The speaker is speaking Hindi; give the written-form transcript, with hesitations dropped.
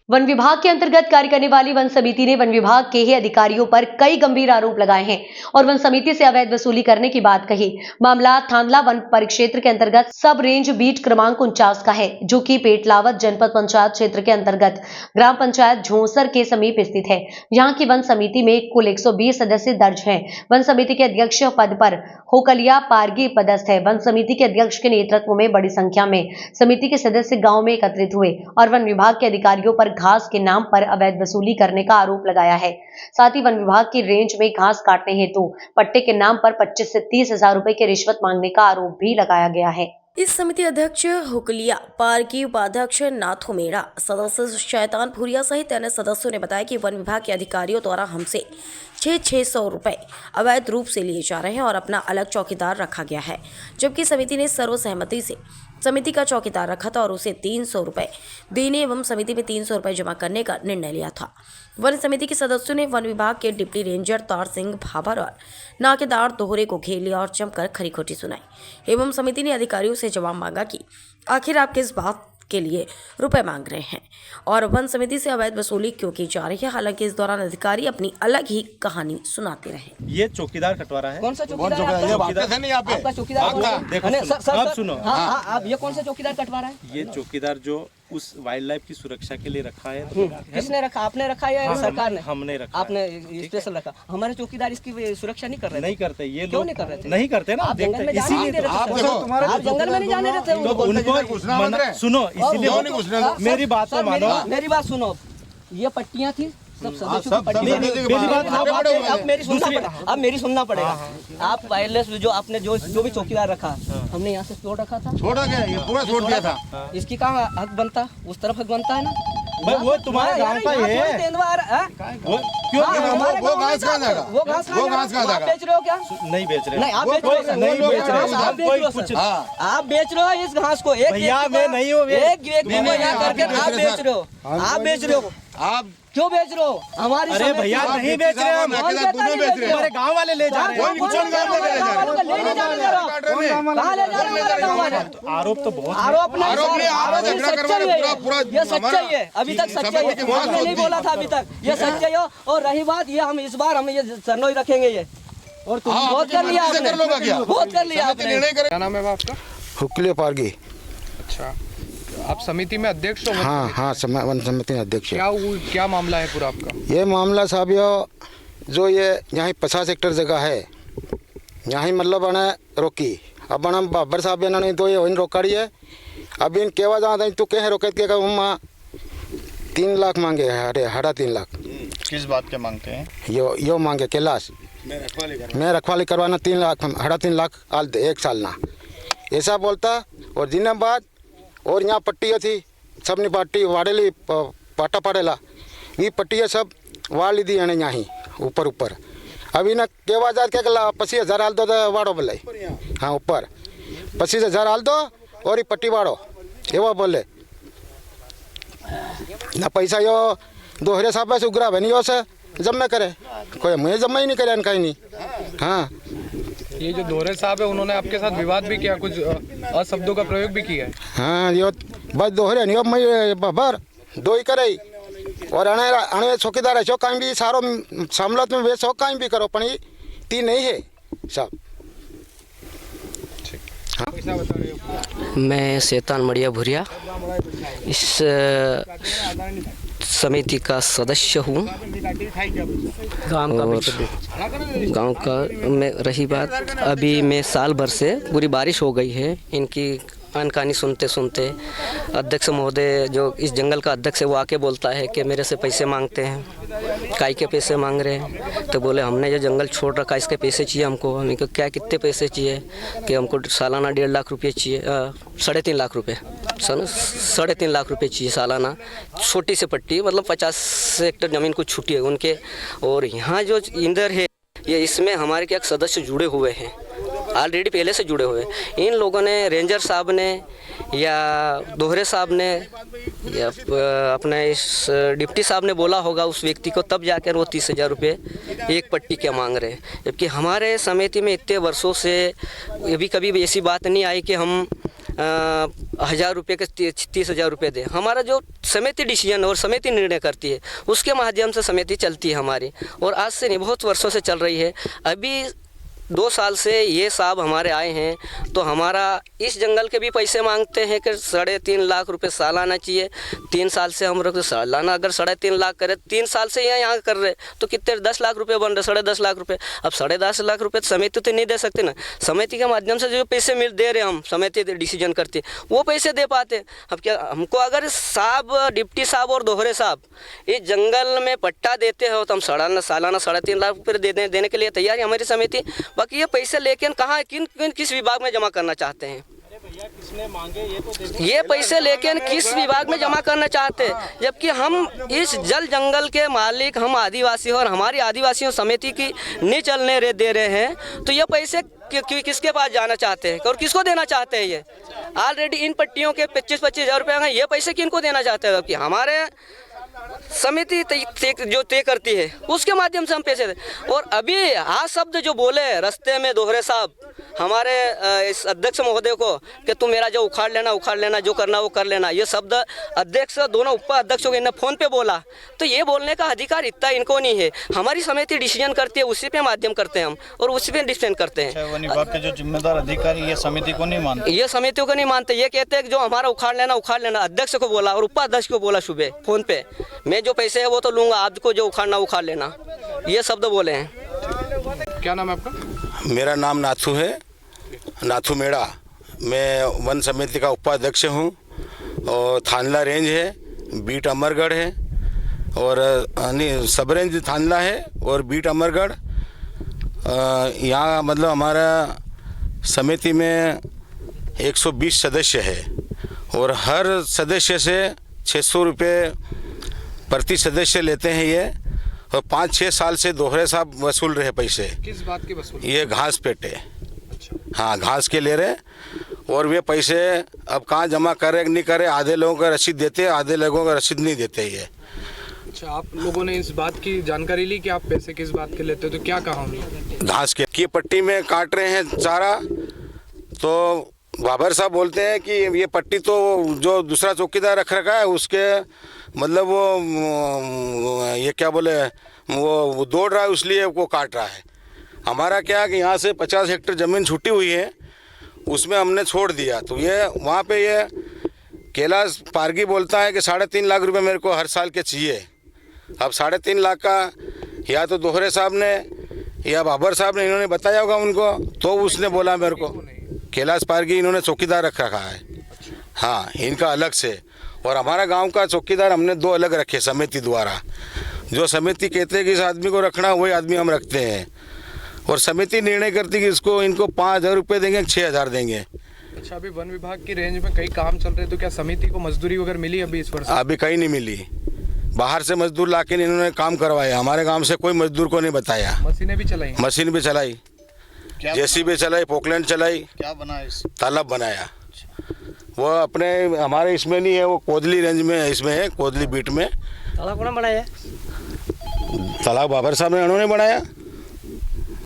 वन विभाग के अंतर्गत कार्य करने वाली वन समिति ने वन विभाग के ही अधिकारियों पर कई गंभीर आरोप लगाए हैं और वन समिति से अवैध वसूली करने की बात कही। मामला थांदला वन परिक्षेत्र के अंतर्गत सब रेंज बीट क्रमांक 49 का है, जो कि पेटलावत जनपद पंचायत क्षेत्र के अंतर्गत ग्राम पंचायत झोंसर के समीप स्थित है। यहाँ की वन समिति में कुल 120 सदस्य दर्ज हैं। वन समिति के अध्यक्ष पद पर होकलिया पारगी पदस्थ है। वन समिति के अध्यक्ष के नेतृत्व में बड़ी संख्या में समिति के सदस्य गाँव में एकत्रित हुए और वन विभाग के अधिकारियों पर घास के नाम पर अवैध वसूली करने का आरोप लगाया है। साथ ही वन विभाग की रेंज में घास काटने हेतु पट्टे के नाम पर 25 से 30 हजार रुपए की रिश्वत मांगने का आरोप भी लगाया गया है। इस समिति अध्यक्ष हुकलिया पारगी, उपाध्यक्ष नाथो मेड़ा, सदस्य शैतान भूरिया सहित अन्य सदस्यों ने बताया कि वन विभाग के अधिकारियों द्वारा हमसे 600 रुपए अवैध रूप से लिए जा रहे हैं और अपना अलग चौकीदार रखा गया है, जबकि समिति ने सर्वसहमति से समिति का चौकीदार रखा था और उसे 300 रुपए देने एवं समिति में 300 रुपए जमा करने का निर्णय लिया था। वन समिति के सदस्यों ने वन विभाग के डिप्टी रेंजर तार सिंह भाभर और नाकेदार दोहरे को घेर लिया और जमकर खरी खोटी सुनाई एवं समिति ने अधिकारियों से जवाब मांगा कि आखिर आप किस बात के लिए रुपए मांग रहे हैं और वन समिति से अवैध वसूली क्यों की जा रही है। हालांकि इस दौरान अधिकारी अपनी अलग ही कहानी सुनाते रहे। ये चौकीदार कटवा रहा है। कौन सा चौकीदार? आपका चौकीदार? देखो आप सुनो। हाँ, आप ये कौन सा चौकीदार कटवा रहा है? ये चौकीदार जो उस वाइल्ड लाइफ की सुरक्षा के लिए रखा है। किसने रखा? आपने रखा या सरकार ने? हमने रखा। आपने स्पेशल रखा। हमारे चौकीदार इसकी सुरक्षा नहीं कर रहे? नहीं करते ये क्यों लोग। नहीं कर रहे थे? नहीं करते ना। आप जंगल में जाने नहीं दे रहे थे। आप जंगल में नहीं जाने देते उनको सुनो, इसीलिए मेरी बात तो मानो। मेरी बात सुनो। ये पट्टियाँ थी सब सदस्यों की पट्टियाँ। अब मेरी सुनना पड़ेगा। आप वायरलेस जो आपने जो भी चौकीदार रखा, हमने यहाँ से छोड़ रखा था। छोड़ा गया, ये पूरा छोड़ दिया था। इसकी कहाँ हक बनता? उस तरफ हक बनता है ना। वो तुम्हारे गांव का ही है। वो घास कहाँ जाएगा? वो घास कहाँ जाएगा? बेच रहे हो क्या? नहीं बेच रहे। नहीं, आप बेच रहे हो। आप बेच रहे हो इस घास को। एक भैया मैं नहीं हूँ। एक यहाँ करके आप बेच रहे हो। आप बेच रहे हो। आप क्यों बेच रहे हो? हमारी अरे भैया नहीं बेच रहे हम। हमारे गांव वाले ले जा रहे हैं। आरोप तो बहुत। आरोप ये सच्चाई है। अभी तक सच्चाई है। हमने नहीं बोला था अभी तक। ये सच्चाई है। और रही बात ये, हम इस बार हम ये सरनोई रखेंगे ये। और तुम बहुत कर लिया आपने। बहुत कर लिया आपने। क्या नाम है आपका? हुकलिया पारगी। अच्छा, आप समिति में अध्यक्ष हो? हाँ, वन समिति में अध्यक्ष। क्या मामला है पूरा आपका? ये मामला साहब जो ये यहाँ 50 हेक्टेयर जगह है, यहाँ मतलब बने रोकी। अब बना बाबर साहब इन्होंने तो ये वही रोकाड़ी है। अब इन केवा जहाँ तो कहें रोके के हम 3 लाख मांगे है, 3.5 लाख। किस बात के मांगते हैं? यो मांगे कैलाश मैं रखवाली करवाना 3 लाख, 3.5 लाख आल दे 1 साल ना, ऐसा बोलता। और दिन बाद और यहाँ पट्टी थी सबनी पट्टी वाड़ेली पाटा पड़ेला, ये पट्टी सब वाली दी है यहाँ ही ऊपर। अभी ना केवा जात के 25,000 हाल दो वाड़ो बोले। हाँ, ऊपर 25,000 हाल दो और ये पट्टी वाड़ो एवं बोले ना। पैसा यो दोहरे साहब से उगरा बनी यो से जम्मे करे, कोई मुझे जम्मे ही नहीं करे कहीं नहीं। हाँ, ये जो दोहरे साहब है उन्होंने आपके साथ विवाद भी किया, कुछ अशब्दों का प्रयोग भी किया है? हाँ, यो बस दोहरे नहीं मैं बाबर दो ही करे। और अणे चौकीदार है कहीं भी सारो सामलत में वे सो कहीं भी करो पण ती नहीं है साहब। हाँ? मैं शैतान मड़िया भूरिया इस समिति का सदस्य हूँ। गांव का में रही बात, अभी मैं साल भर से पूरी बारिश हो गई है। इनकी कहानी सुनते सुनते अध्यक्ष महोदय जो इस जंगल का अध्यक्ष है वो आके बोलता है कि मेरे से पैसे मांगते हैं। काई के पैसे मांग रहे हैं? तो बोले हमने जो जंगल छोड़ रखा इसके पैसे चाहिए हमको। हमने कहा क्या कितने पैसे चाहिए? कि हमको सालाना 1.5 लाख रुपये चाहिए, 3.5 लाख रुपये, 3.5 लाख रुपये चाहिए सालाना। छोटी सी पट्टी मतलब 50 हेक्टेयर ज़मीन को छुट्टी है उनके। और यहाँ जो इंदर है ये इसमें हमारे क्या सदस्य जुड़े हुए हैं, ऑलरेडी पहले से जुड़े हुए। इन लोगों ने रेंजर साहब ने या दोहरे साहब ने या अपने इस डिप्टी साहब ने बोला होगा उस व्यक्ति को, तब जाकर वो 30,000 रुपये एक पट्टी क्या मांग रहे हैं। जबकि हमारे समिति में इतने वर्षों से अभी कभी भी ऐसी बात नहीं आई कि हम 1000 रुपये के 30,000 रुपये दे। हमारा जो समिति डिसीजन और समिति निर्णय करती है उसके माध्यम से समिति चलती है हमारी, और आज से नहीं बहुत वर्षों से चल रही है। अभी 2 साल से ये साहब हमारे आए हैं तो हमारा इस जंगल के भी पैसे मांगते हैं कि 3.5 लाख रुपए सालाना चाहिए। 3 साल से हम लोग सालाना अगर 3.5 लाख करे, 3 साल से यहाँ कर रहे तो कितने 10 लाख रुपए बन रहे, 10.5 लाख रुपए। अब 10.5 लाख रुपए समिति तो नहीं दे सकते ना, समिति के माध्यम से जो पैसे दे रहे हम, समिति डिसीजन करती वो पैसे दे पाते। अब क्या हमको अगर साहब, डिप्टी साहब और दोहरे साहब इस जंगल में पट्टा देते हो तो हम सालाना 3.5 लाख रुपये देने के लिए तैयार है हमारी समिति। बाकी ये पैसे लेके कहाँ किस विभाग में जमा करना चाहते हैं? ये पैसे लेके किस विभाग में जमा करना चाहते हैं? जबकि हम इस जल जंगल के मालिक, हम आदिवासी और हमारी आदिवासियों समिति की नहीं चलने दे रहे हैं, तो ये पैसे किसके पास जाना चाहते हैं और किसको देना चाहते हैं? ये ऑलरेडी इन पट्टियों के 25-25 हज़ार रुपये हैं, ये पैसे किनको देना चाहते हैं? जबकि हमारे समिति जो तय करती है उसके माध्यम से हम पैसे दें। और अभी आज शब्द जो बोले रास्ते में दोहरे साहब हमारे इस अध्यक्ष महोदय को कि तुम मेरा जो उखाड़ लेना, जो करना वो कर लेना, ये शब्द अध्यक्ष दोनों उपाध्यक्षों के फ़ोन पे बोला, तो ये बोलने का अधिकार इतना इनको नहीं है। हमारी समिति डिसीजन करती है, उसी पे माध्यम करते हैं हम और उसी पे डिसीजन करते हैं। वन विभाग के जो जिम्मेदार अधिकारी ये समिति को नहीं मानते, ये समितियों को नहीं मानते। ये कहते हैं कि जो हमारा उखाड़ लेना अध्यक्ष को बोला और उपाध्यक्ष को बोला सुबह फ़ोन पे, मैं जो पैसे है वो तो लूँगा, आपको जो उखाड़ लेना, ये शब्द बोले हैं। क्या नाम है आपका? मेरा नाम नाथू है, नाथू मेड़ा। मैं वन समिति का उपाध्यक्ष हूँ और थानला रेंज है, बीट अमरगढ़ है और नहीं सब रेंज थानला है और बीट अमरगढ़। यहाँ मतलब हमारा समिति में 120 सदस्य है और हर सदस्य से 600 रुपये प्रति सदस्य लेते हैं ये, और 5-6 साल से दोहरे साहब वसूल रहे पैसे। किस बात की वसूल? ये घास पेटे, हाँ घास के ले रहे, और वे पैसे अब कहाँ जमा करे नहीं करे, आधे लोगों का रसीद देते हैं, आधे लोगों का रसीद नहीं देते ये। अच्छा, आप लोगों ने इस बात की जानकारी ली कि आप पैसे किस बात के लेते हो, तो क्या कहा उन्होंने? घास के पट्टी में काट रहे हैं चारा, तो बाबर साहब बोलते हैं कि ये पट्टी तो जो दूसरा चौकीदार रख रखा है उसके मतलब वो ये क्या बोले वो दौड़ रहा है इसलिए वो काट रहा है। हमारा क्या है कि यहाँ से 50 हेक्टेयर ज़मीन छूटी हुई है, उसमें हमने छोड़ दिया, तो ये वहाँ पे ये कैलाश पारगी बोलता है कि 3.5 लाख रुपए मेरे को हर साल के चाहिए। अब 3.5 लाख का या तो दोहरे साहब ने या बाबर साहब ने इन्होंने बताया होगा उनको, तो उसने बोला मेरे को, कैलाश पारगी इन्होंने चौकीदार रख रखा है, हाँ इनका अलग से, और हमारा गांव का चौकीदार हमने 2 अलग रखे समिति द्वारा। जो समिति कहते हैं कि इस आदमी को रखना वही आदमी हम रखते हैं, और समिति निर्णय करती कि इसको इनको 5,000 रुपये देंगे, 6,000 देंगे। अच्छा, अभी वन विभाग की रेंज में कई काम चल रहे हैं, तो क्या समिति को मजदूरी वगैरह मिली अभी इस वर्ष? अभी कहीं नहीं मिली, बाहर से मजदूर लाके इन्होंने काम करवाया, हमारे गाँव से कोई मजदूर को नहीं बताया। मशीनें भी चलाई? मशीन भी चलाई, जेसीबी चलाई, पोकलैंड चलाई, क्या बना इस तालाब बनाया। वो अपने हमारे इसमें नहीं है, वो कोदली रेंज में इसमें है, कोदली बीट में। तालाब कौन बनाया? तालाब बाबर साहब ने उन्होंने बनाया।